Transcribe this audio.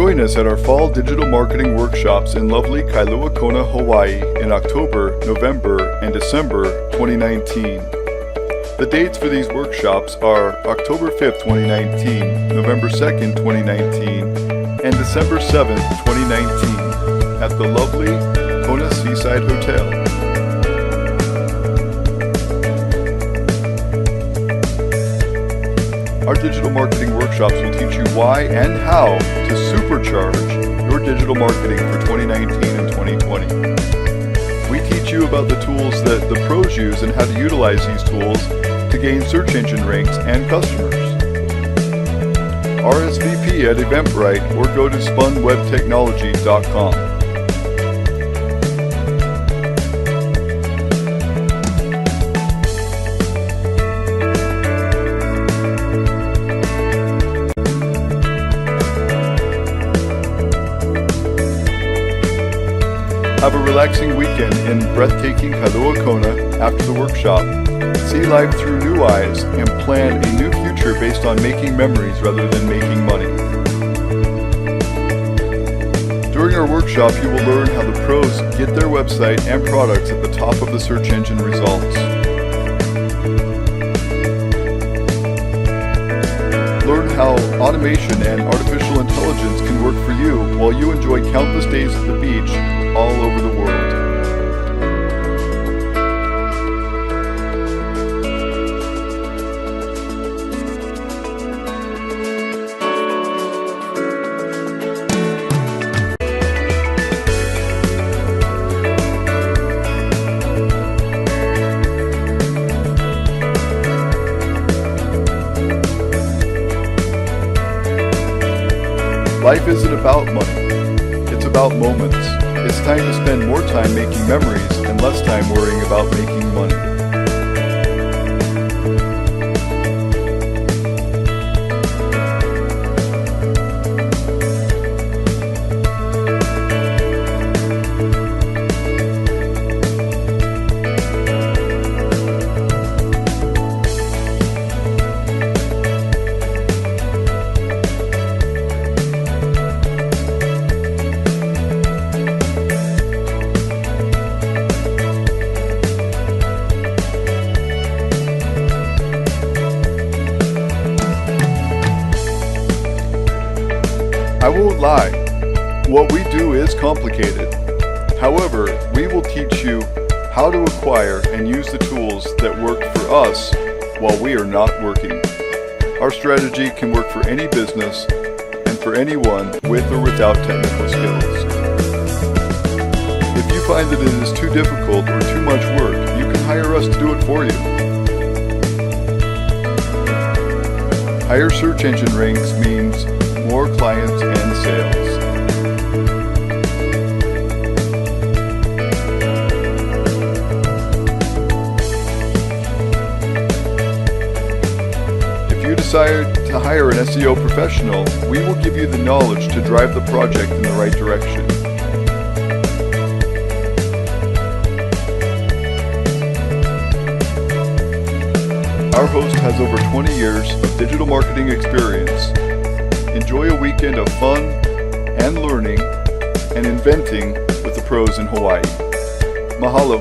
Join us at our Fall Digital Marketing Workshops in lovely Kailua-Kona, Hawaii in October, November, and December 2019. The dates for these workshops are October 5th, 2019, November 2nd, 2019, and December 7th, 2019 at the lovely Kona Seaside Hotel. Our digital marketing workshops will teach you why and how to supercharge your digital marketing for 2019 and 2020. We teach you about the tools that the pros use and how to utilize these tools to gain search engine ranks and customers. RSVP at Eventbrite or go to spunwebtechnology.com. Have a relaxing weekend in breathtaking Kailua-Kona after the workshop. See life through new eyes and plan a new future based on making memories rather than making money. During our workshop, you will learn how the pros get their website and products at the top of the search engine results. Learn how automation and artificial intelligence can work for you while you enjoy countless days at the beach all over the world. Life isn't about money, it's about moments. It's time to spend more time making memories and less time worrying about making money. I won't lie, what we do is complicated. However, we will teach you how to acquire and use the tools that work for us while we are not working. Our strategy can work for any business and for anyone with or without technical skills. If you find that it is too difficult or too much work, you can hire us to do it for you. Higher search engine ranks means more clients and sales. If you decide to hire an SEO professional, we will give you the knowledge to drive the project in the right direction. Our host has over 20 years of digital marketing experience. Enjoy a weekend of fun and learning and inventing with the pros in Hawaii. Mahalo.